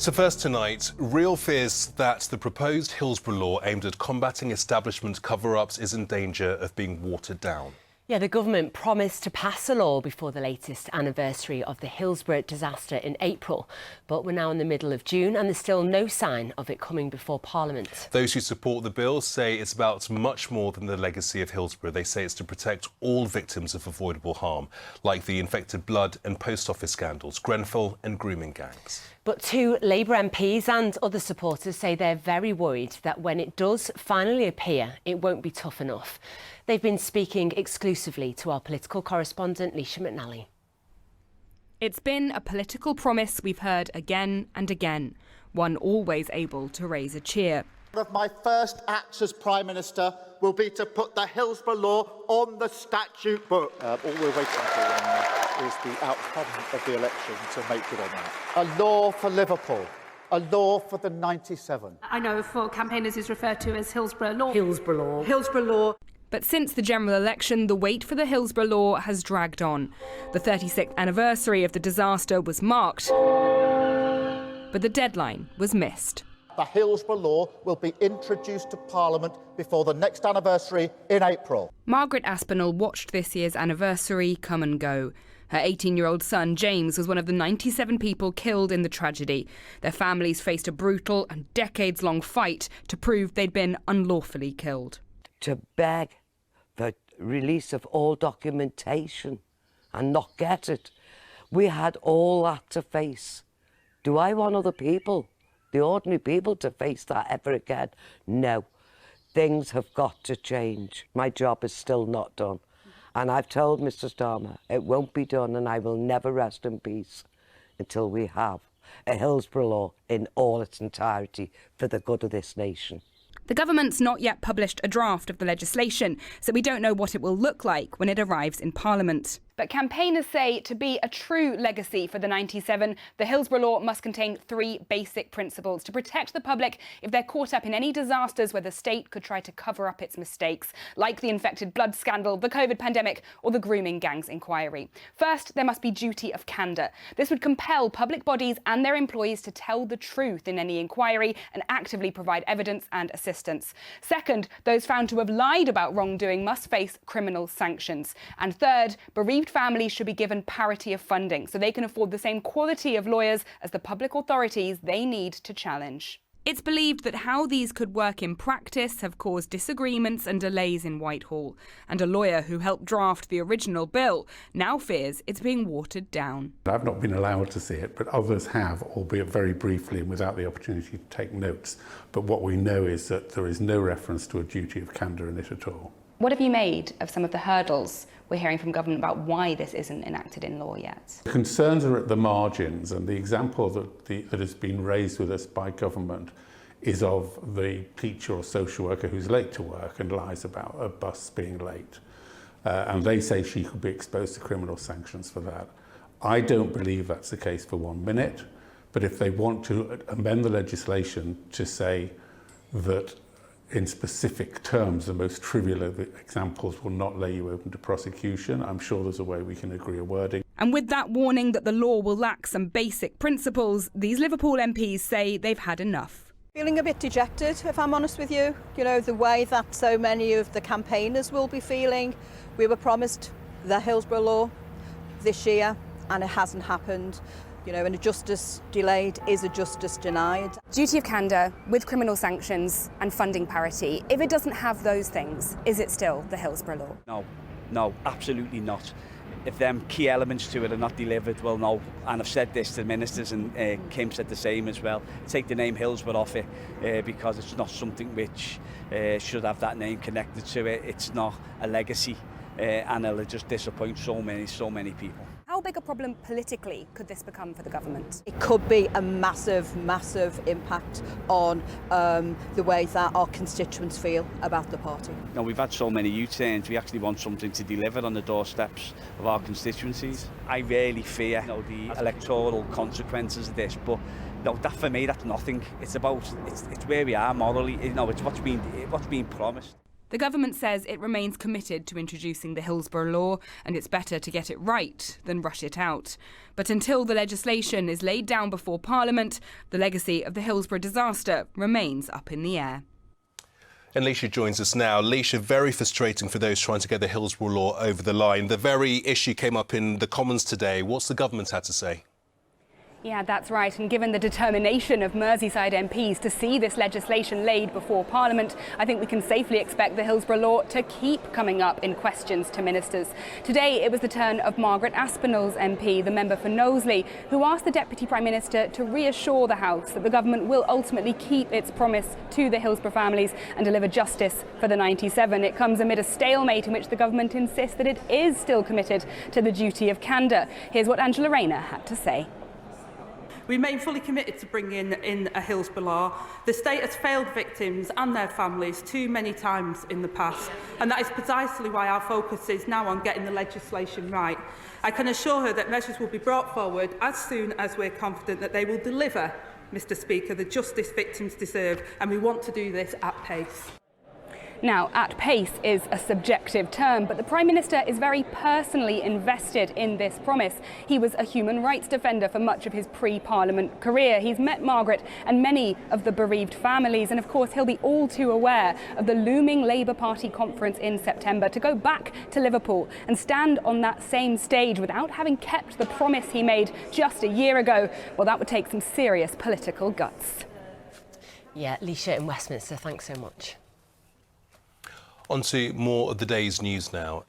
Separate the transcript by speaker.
Speaker 1: So first tonight, real fears that the proposed Hillsborough Law aimed at combating establishment cover-ups is in danger of being watered down.
Speaker 2: Yeah, the government promised to pass a law before the latest anniversary of the Hillsborough disaster in April. But we're now in the middle of June and there's still no sign of it coming before Parliament.
Speaker 1: Those who support the bill say it's about much more than the legacy of Hillsborough. They say it's to protect all victims of avoidable harm, like the infected blood and post office scandals, Grenfell and grooming gangs.
Speaker 2: But two Labour MPs and other supporters say they're very worried that when it does finally appear, it won't be tough enough. They've been speaking exclusively to our political correspondent, Lise McNally.
Speaker 3: It's been a political promise we've heard again and again, one always able to raise a cheer.
Speaker 4: One of my first acts as Prime Minister will be to put the Hillsborough Law on the statute book. All we're waiting for is the outcome of the election to make good on that. A law for Liverpool. A law for the 97.
Speaker 5: I know for campaigners it's referred to as Hillsborough Law.
Speaker 2: Hillsborough Law.
Speaker 5: Hillsborough Law.
Speaker 3: But since the general election, the wait for the Hillsborough Law has dragged on. The 36th anniversary of the disaster was marked, but the deadline was missed.
Speaker 4: The Hillsborough Law will be introduced to Parliament before the next anniversary in April.
Speaker 3: Margaret Aspinall watched this year's anniversary come and go. Her 18-year-old son, James, was one of the 97 people killed in the tragedy. Their families faced a brutal and decades-long fight to prove they'd been unlawfully killed.
Speaker 6: To beg for release of all documentation and not get it. We had all that to face. Do I want other people, the ordinary people, to face that ever again? No. Things have got to change. My job is still not done. And I've told Mr Starmer it won't be done, and I will never rest in peace until we have a Hillsborough Law in all its entirety for the good of this nation.
Speaker 3: The government's not yet published a draft of the legislation, so we don't know what it will look like when it arrives in Parliament. But campaigners say to be a true legacy for the 97, the Hillsborough Law must contain three basic principles to protect the public if they're caught up in any disasters where the state could try to cover up its mistakes, like the infected blood scandal, the COVID pandemic, or the grooming gangs inquiry. First, there must be duty of candour. This would compel public bodies and their employees to tell the truth in any inquiry and actively provide evidence and assistance. Second, those found to have lied about wrongdoing must face criminal sanctions. And third, bereaved families should be given parity of funding so they can afford the same quality of lawyers as the public authorities they need to challenge. It's believed that how these could work in practice have caused disagreements and delays in Whitehall, and a lawyer who helped draft the original bill now fears it's being watered down.
Speaker 7: I've not been allowed to see it, but others have, albeit very briefly and without the opportunity to take notes. But what we know is that there is no reference to a duty of candour in it at all.
Speaker 8: What have you made of some of the hurdles we're hearing from government about why this isn't enacted in law yet?
Speaker 7: Concerns are at the margins, and the example that has been raised with us by government is of the teacher or social worker who's late to work and lies about a bus being late. And they say she could be exposed to criminal sanctions for that. I don't believe that's the case for 1 minute, but if they want to amend the legislation to say that in specific terms, the most trivial of examples will not lay you open to prosecution, I'm sure there's a way we can agree a wording.
Speaker 3: And with that warning that the law will lack some basic principles, these Liverpool MPs say they've had enough.
Speaker 9: Feeling a bit dejected, if I'm honest with you. You know, the way that so many of the campaigners will be feeling. We were promised the Hillsborough Law this year, and it hasn't happened. You know, and a justice delayed is a justice denied.
Speaker 8: Duty of candour with criminal sanctions and funding parity. If it doesn't have those things, is it still the Hillsborough Law?
Speaker 10: No, absolutely not. If them key elements to it are not delivered, well, no. And I've said this to the ministers, and Kim said the same as well. Take the name Hillsborough off it because it's not something which should have that name connected to it. It's not a legacy, and it'll just disappoint so many people.
Speaker 8: How big a problem politically could this become for the government?
Speaker 9: It could be a massive, massive impact on the way that our constituents feel about the party.
Speaker 10: No, we've had so many U-turns. We actually want something to deliver on the doorsteps of our constituencies. I really fear, the electoral consequences of this, but that for me, that's nothing. It's where we are morally. It's what's been promised.
Speaker 3: The government says it remains committed to introducing the Hillsborough Law, and it's better to get it right than rush it out. But until the legislation is laid down before Parliament, the legacy of the Hillsborough disaster remains up in the air.
Speaker 1: And Lise joins us now. Lise, very frustrating for those trying to get the Hillsborough Law over the line. The very issue came up in the Commons today. What's the government had to say?
Speaker 8: Yeah, that's right. And given the determination of Merseyside MPs to see this legislation laid before Parliament, I think we can safely expect the Hillsborough Law to keep coming up in questions to ministers. Today, it was the turn of Margaret Aspinall's MP, the member for Knowsley, who asked the Deputy Prime Minister to reassure the House that the government will ultimately keep its promise to the Hillsborough families and deliver justice for the 97. It comes amid a stalemate in which the government insists that it is still committed to the duty of candour. Here's what Angela Rayner had to say.
Speaker 11: We remain fully committed to bringing in a Hillsborough Law. The state has failed victims and their families too many times in the past, and that is precisely why our focus is now on getting the legislation right. I can assure her that measures will be brought forward as soon as we're confident that they will deliver, Mr Speaker, the justice victims deserve, and we want to do this at pace.
Speaker 8: Now, at pace is a subjective term, but the Prime Minister is very personally invested in this promise. He was a human rights defender for much of his pre-Parliament career. He's met Margaret and many of the bereaved families, and of course he'll be all too aware of the looming Labour Party conference in September. To go back to Liverpool and stand on that same stage without having kept the promise he made just a year ago, well, that would take some serious political guts.
Speaker 2: Yeah, Lise in Westminster, thanks so much.
Speaker 1: On to more of the day's news now.